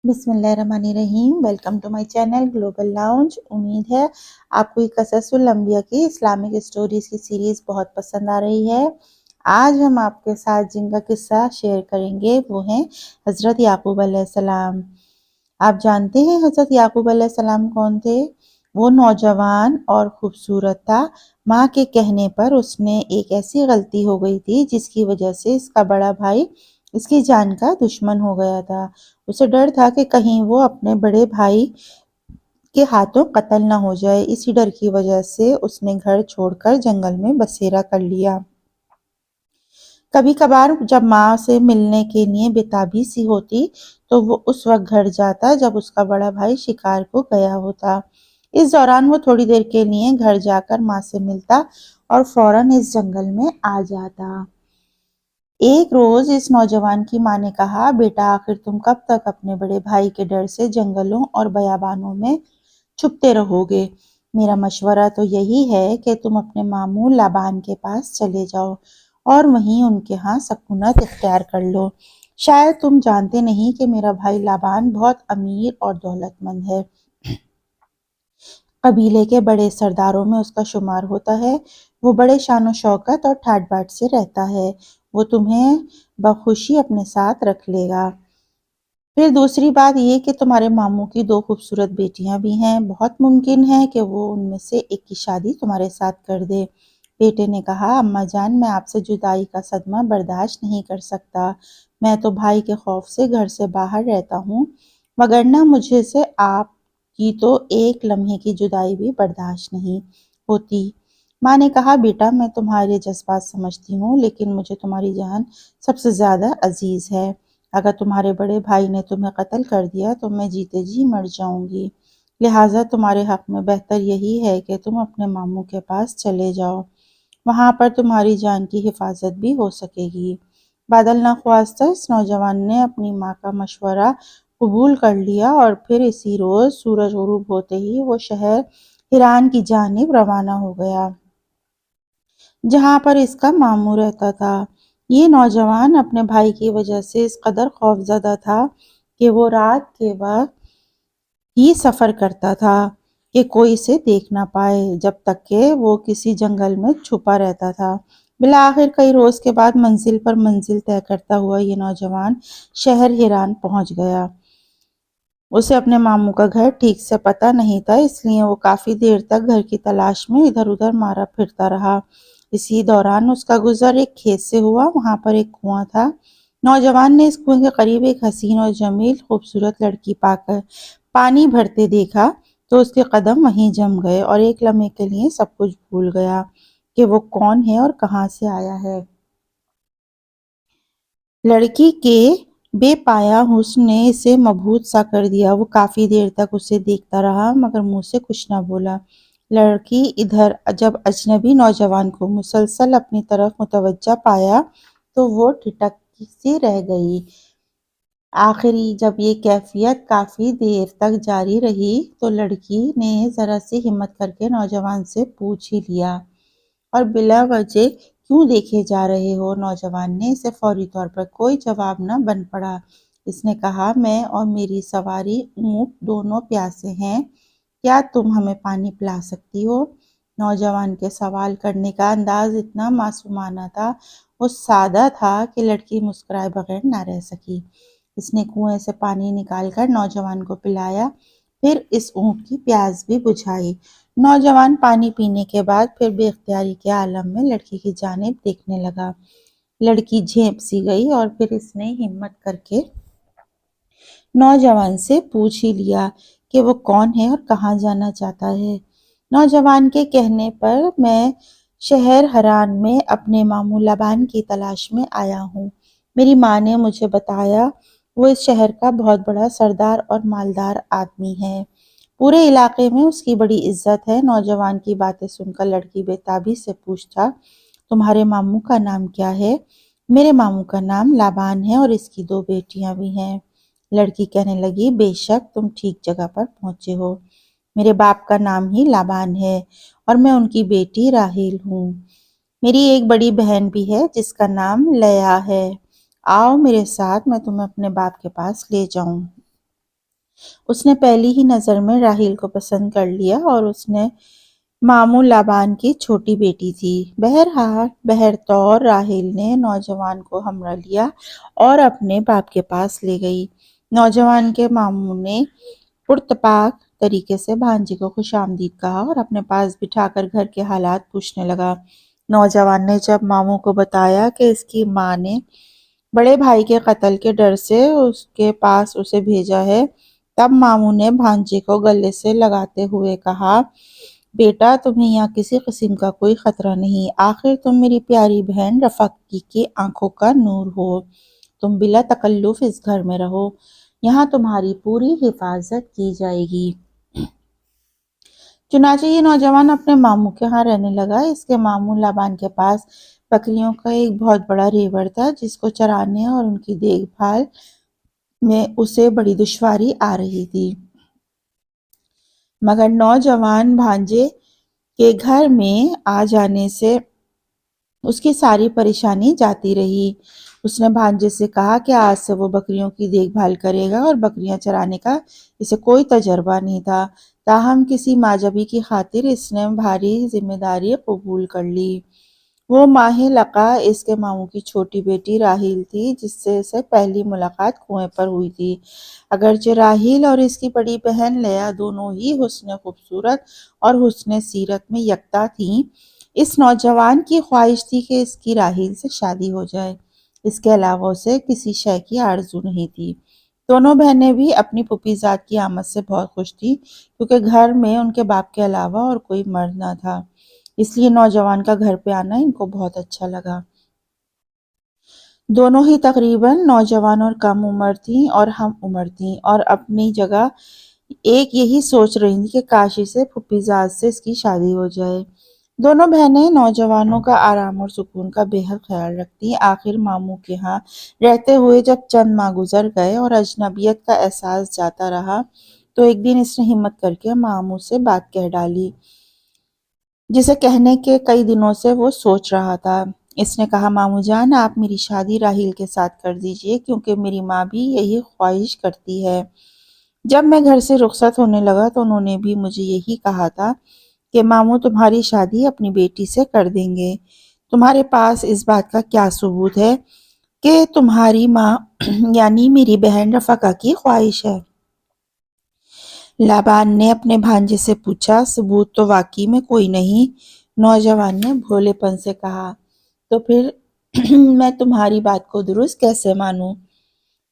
بسم اللہ الرحمن الرحیم۔ Welcome to my channel global lounge. امید ہے آپ کو قصص الانبیاء کی اسلامک اسٹوریز کی سیریز بہت پسند آ رہی ہے۔ آج ہم آپ کے ساتھ جن کا قصہ شیئر کریں گے وہ ہیں حضرت یعقوب علیہ السلام۔ آپ جانتے ہیں حضرت یعقوب علیہ السلام کون تھے؟ وہ نوجوان اور خوبصورت تھا۔ ماں کے کہنے پر اس نے ایک ایسی غلطی ہو گئی تھی جس کی وجہ سے اس کا بڑا بھائی اس کی جان کا دشمن ہو گیا تھا۔ اسے ڈر تھا کہ کہیں وہ اپنے بڑے بھائی کے ہاتھوں قتل نہ ہو جائے۔ اسی ڈر کی وجہ سے اس نے گھر چھوڑ کر جنگل میں بسیرا کر لیا۔ کبھی کبھار جب ماں سے ملنے کے لیے بےتابی سی ہوتی تو وہ اس وقت گھر جاتا جب اس کا بڑا بھائی شکار کو گیا ہوتا۔ اس دوران وہ تھوڑی دیر کے لیے گھر جا کر ماں سے ملتا اور فوراً اس جنگل میں آ جاتا۔ ایک روز اس نوجوان کی ماں نے کہا، بیٹا آخر تم کب تک اپنے بڑے بھائی کے ڈر سے جنگلوں اور بیابانوں میں چھپتے رہو گے؟ میرا مشورہ تو یہی ہے کہ تم اپنے ماموں لابان کے پاس چلے جاؤ اور وہیں ان کے ہاں سکونت اختیار کر لو۔ شاید تم جانتے نہیں کہ میرا بھائی لابان بہت امیر اور دولت مند ہے۔ قبیلے کے بڑے سرداروں میں اس کا شمار ہوتا ہے۔ وہ بڑے شان و شوکت اور ٹھاٹ باٹ سے رہتا ہے۔ وہ تمہیں بخوشی اپنے ساتھ رکھ لے گا۔ پھر دوسری بات یہ کہ تمہارے ماموں کی 2 خوبصورت بیٹیاں بھی ہیں۔ بہت ممکن ہے کہ وہ ان میں سے ایک کی شادی تمہارے ساتھ کر دے۔ بیٹے نے کہا، اماں جان میں آپ سے جدائی کا صدمہ برداشت نہیں کر سکتا۔ میں تو بھائی کے خوف سے گھر سے باہر رہتا ہوں، وگرنہ مجھے سے آپ کی تو ایک لمحے کی جدائی بھی برداشت نہیں ہوتی۔ ماں نے کہا، بیٹا میں تمہارے جذبات سمجھتی ہوں لیکن مجھے تمہاری جان سب سے زیادہ عزیز ہے۔ اگر تمہارے بڑے بھائی نے تمہیں قتل کر دیا تو میں جیتے جی مر جاؤں گی۔ لہٰذا تمہارے حق میں بہتر یہی ہے کہ تم اپنے ماموں کے پاس چلے جاؤ۔ وہاں پر تمہاری جان کی حفاظت بھی ہو سکے گی۔ بادل نخواستہ اس نوجوان نے اپنی ماں کا مشورہ قبول کر لیا اور پھر اسی روز سورج غروب ہوتے ہی وہ شہر ہران کی جانب روانہ ہو گیا، جہاں پر اس کا ماموں رہتا تھا۔ یہ نوجوان اپنے بھائی کی وجہ سے اس قدر خوفزدہ تھا کہ وہ رات کے وقت ہی سفر کرتا تھا کہ کوئی اسے دیکھ نہ پائے، جب تک کہ وہ کسی جنگل میں چھپا رہتا تھا۔ بالآخر کئی روز کے بعد منزل پر منزل طے کرتا ہوا یہ نوجوان شہر ہران پہنچ گیا۔ اسے اپنے ماموں کا گھر ٹھیک سے پتہ نہیں تھا، اس لیے وہ کافی دیر تک گھر کی تلاش میں ادھر ادھر مارا پھرتا رہا۔ اسی دوران اس کا گزر ایک کھیت سے ہوا۔ وہاں پر ایک کنواں تھا۔ نوجوان نے اس کنویں کے قریب ایک حسین اور جمیل خوبصورت لڑکی پا کر پانی بھرتے دیکھا تو اس کے قدم وہیں جم گئے اور ایک لمحے کے لیے سب کچھ بھول گیا کہ وہ کون ہے اور کہاں سے آیا ہے۔ لڑکی کے بے پایا حسن نے اسے مبہوت سا کر دیا۔ وہ کافی دیر تک اسے دیکھتا رہا مگر منہ سے کچھ نہ بولا۔ لڑکی ادھر جب اجنبی نوجوان کو مسلسل اپنی طرف متوجہ پایا تو وہ ٹھٹک سی رہ گئی۔ آخری جب یہ کیفیت کافی دیر تک جاری رہی تو لڑکی نے ذرا سی ہمت کر کے نوجوان سے پوچھ ہی لیا، اور بلا وجہ کیوں دیکھے جا رہے ہو؟ نوجوان نے اسے فوری طور پر کوئی جواب نہ بن پڑا۔ اس نے کہا، میں اور میری سواری اونٹ دونوں پیاسے ہیں، کیا تم ہمیں پانی پلا سکتی ہو؟ نوجوان کے سوال کرنے کا انداز اتنا معصومانہ تھا، وہ سادہ تھا کہ لڑکی مسکرائے بغیر نہ رہ سکی۔ اس نے کنویں سے پانی نکال کر نوجوان کو پلایا، پھر اس اونٹ کی پیاس بھی بجھائی۔ نوجوان پانی پینے کے بعد پھر بے اختیاری کے عالم میں لڑکی کی جانب دیکھنے لگا۔ لڑکی جھیپ سی گئی اور پھر اس نے ہمت کر کے نوجوان سے پوچھ ہی لیا کہ وہ کون ہے اور کہاں جانا چاہتا ہے۔ نوجوان کے کہنے پر میں شہر ہران میں اپنے ماموں لابان کی تلاش میں آیا ہوں۔ میری ماں نے مجھے بتایا وہ اس شہر کا بہت بڑا سردار اور مالدار آدمی ہے، پورے علاقے میں اس کی بڑی عزت ہے۔ نوجوان کی باتیں سن کر لڑکی بے تابی سے پوچھا، تمہارے ماموں کا نام کیا ہے؟ میرے ماموں کا نام لابان ہے اور اس کی 2 بیٹیاں بھی ہیں۔ لڑکی کہنے لگی، بے شک تم ٹھیک جگہ پر پہنچے ہو۔ میرے باپ کا نام ہی لابان ہے اور میں ان کی بیٹی راحیل ہوں۔ میری ایک بڑی بہن بھی ہے جس کا نام لیا ہے۔ آؤ میرے ساتھ، میں تمہیں اپنے باپ کے پاس لے جاؤں۔ اس نے پہلی ہی نظر میں راہیل کو پسند کر لیا اور اس نے ماموں لابان کی چھوٹی بیٹی تھی۔ بہرحال بہرطور راہیل نے نوجوان کو ہمراہ لیا اور اپنے باپ کے پاس لے گئی۔ نوجوان کے ماموں نے پرتپاک طریقے سے بھانجی کو خوش آمدید کہا اور اپنے پاس بٹھا کر گھر کے حالات پوچھنے لگا۔ نوجوان نے جب ماموں کو بتایا کہ اس کی ماں نے بڑے بھائی کے قتل کے ڈر سے اس کے پاس اسے بھیجا ہے، تب ماموں نے بھانجے کو گلے سے لگاتے ہوئے کہا، بیٹا تمہیں یہاں کسی قسم کا کوئی خطرہ نہیں، آخر تم میری پیاری بہن رفقی کی آنکھوں کا نور ہو، تم بلا تکلف اس گھر میں رہو، یہاں تمہاری پوری حفاظت کی جائے گی۔ چنانچہ یہ نوجوان اپنے ماموں کے ہاں رہنے لگا۔ اس کے ماموں لابان کے پاس بکریوں کا ایک بہت بڑا ریوڑ تھا جس کو چرانے اور ان کی دیکھ بھال میں اسے بڑی دشواری آ رہی تھی، مگر نوجوان بھانجے کے گھر میں آ جانے سے اس کی ساری پریشانی جاتی رہی۔ اس نے بھانجے سے کہا کہ آج سے وہ بکریوں کی دیکھ بھال کرے گا اور بکریاں چرانے کا اسے کوئی تجربہ نہیں تھا، تاہم کسی معجبی کی خاطر اس نے بھاری ذمہ داری قبول کر لی۔ وہ ماہ لقا اس کے ماموں کی چھوٹی بیٹی راہیل تھی جس سے اسے پہلی ملاقات کنویں پر ہوئی تھی۔ اگرچہ راہیل اور اس کی بڑی بہن لیا دونوں ہی حسن خوبصورت اور حسن سیرت میں یکتا تھیں، اس نوجوان کی خواہش تھی کہ اس کی راہیل سے شادی ہو جائے، اس کے علاوہ اسے کسی شے کی آرزو نہیں تھی۔ دونوں بہنیں بھی اپنی پھوپھی زاد کی آمد سے بہت خوش تھیں کیونکہ گھر میں ان کے باپ کے علاوہ اور کوئی مرد نہ تھا، اس لیے نوجوان کا گھر پہ آنا ان کو بہت اچھا لگا۔ دونوں ہی تقریباً نوجوان اور کم عمر تھیں اور ہم عمر تھیں اور اپنی جگہ ایک یہی سوچ رہی تھیں کہ کاش اسے پھوپھی زاد سے اس کی شادی ہو جائے۔ دونوں بہنیں نوجوانوں کا آرام اور سکون کا بے حد خیال رکھتی۔ آخر ماموں کے ہاں رہتے ہوئے جب چند ماہ گزر گئے اور اجنبیت کا احساس جاتا رہا تو ایک دن اس نے ہمت کر کے ماموں سے بات کہہ ڈالی جسے کہنے کے کئی دنوں سے وہ سوچ رہا تھا۔ اس نے کہا، ماموں جان آپ میری شادی راہیل کے ساتھ کر دیجئے کیونکہ میری ماں بھی یہی خواہش کرتی ہے۔ جب میں گھر سے رخصت ہونے لگا تو انہوں نے بھی مجھے یہی کہا تھا کہ ماموں تمہاری شادی اپنی بیٹی سے کر دیں گے۔ تمہارے پاس اس بات کا کیا ثبوت ہے کہ تمہاری ماں یعنی میری بہن رفقہ کی خواہش ہے؟ لابان نے اپنے بھانجے سے پوچھا۔ ثبوت تو واقعی میں کوئی نہیں، نوجوان نے بھولے پن سے کہا، تو پھر میں تمہاری بات کو درست کیسے مانوں؟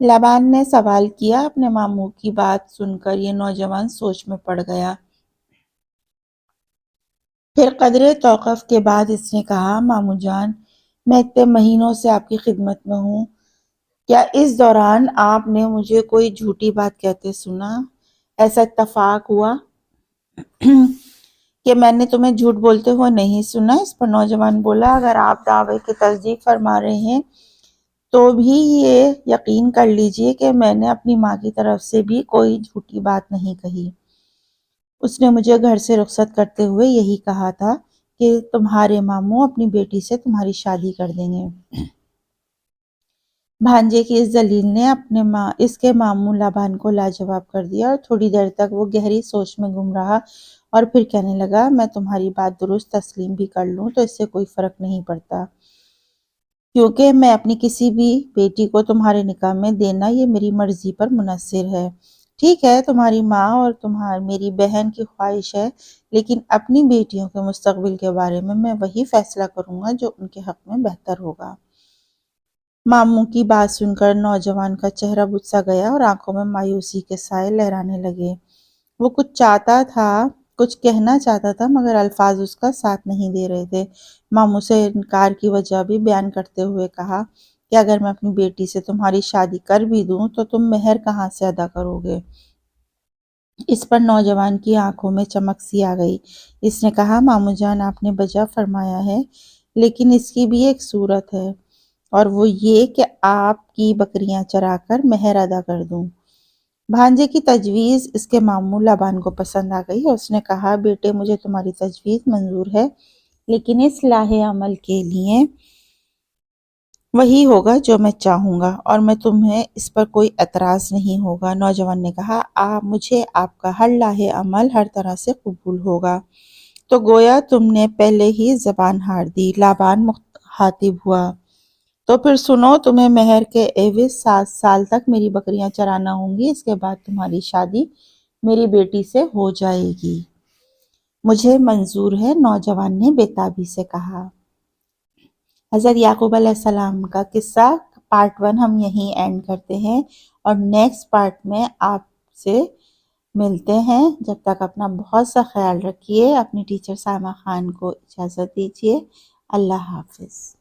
لابان نے سوال کیا۔ اپنے ماموں کی بات سن کر یہ نوجوان سوچ میں پڑ گیا۔ پھر قدرے توقف کے بعد اس نے کہا، ماموں جان میں اتنے مہینوں سے آپ کی خدمت میں ہوں، کیا اس دوران آپ نے مجھے کوئی جھوٹی بات کہتے سنا؟ ایسا اتفاق ہوا کہ میں نے تمہیں جھوٹ بولتے ہوئے نہیں سنا؟ اس پر نوجوان بولا، اگر آپ دعوے کی تصدیق فرما رہے ہیں تو بھی یہ یقین کر لیجئے کہ میں نے اپنی ماں کی طرف سے بھی کوئی جھوٹی بات نہیں کہی۔ اس نے مجھے گھر سے رخصت کرتے ہوئے یہی کہا تھا کہ تمہارے ماموں اپنی بیٹی سے تمہاری شادی کر دیں گے۔ بھانجے کی اس دلیل نے اس کے ماموں لابان کو لاجواب کر دیا اور تھوڑی دیر تک وہ گہری سوچ میں گم رہا اور پھر کہنے لگا، میں تمہاری بات درست تسلیم بھی کر لوں تو اس سے کوئی فرق نہیں پڑتا کیونکہ میں اپنی کسی بھی بیٹی کو تمہارے نکاح میں دینا یہ میری مرضی پر منحصر ہے۔ ٹھیک ہے، تمہاری ماں اور میری بہن کی خواہش ہے، لیکن اپنی بیٹیوں کے مستقبل کے بارے میں وہی فیصلہ کروں گا جو ان کے حق میں بہتر ہوگا۔ ماموں کی بات سن کر نوجوان کا چہرہ بجھ سا گیا اور آنکھوں میں مایوسی کے سائے لہرانے لگے۔ وہ کچھ کہنا چاہتا تھا مگر الفاظ اس کا ساتھ نہیں دے رہے تھے۔ ماموں سے انکار کی وجہ بھی بیان کرتے ہوئے کہا کہ اگر میں اپنی بیٹی سے تمہاری شادی کر بھی دوں تو تم مہر کہاں سے ادا کرو گے؟ اس پر نوجوان کی آنکھوں میں چمک سی آ گئی۔ اس نے کہا، ماموں جان آپ نے بجا فرمایا ہے، لیکن اس کی بھی ایک صورت ہے اور وہ یہ کہ آپ کی بکریاں چرا کر مہر ادا کر دوں۔ بھانجے کی تجویز اس کے ماموں لابان کو پسند آ گئی اور اس نے کہا، بیٹے مجھے تمہاری تجویز منظور ہے، لیکن اصلاح عمل کے لیے وہی ہوگا جو میں چاہوں گا اور میں تمہیں اس پر کوئی اعتراض نہیں ہوگا۔ نوجوان نے کہا مجھے آپ کا ہر لاہ عمل ہر طرح سے قبول ہوگا۔ تو گویا تم نے پہلے ہی زبان ہار دی۔ لابان مخاطب ہوا، تو پھر سنو، تمہیں مہر کے عوض 7 سال تک میری بکریاں چرانا ہوں گی، اس کے بعد تمہاری شادی میری بیٹی سے ہو جائے گی۔ مجھے منظور ہے، نوجوان نے بےتابی سے کہا۔ حضرت یعقوب علیہ السلام کا قصہ پارٹ 1 ہم یہیں اینڈ کرتے ہیں اور نیکسٹ پارٹ میں آپ سے ملتے ہیں۔ جب تک اپنا بہت سا خیال رکھیے، اپنی ٹیچر سائمہ خان کو اجازت دیجیے۔ اللہ حافظ۔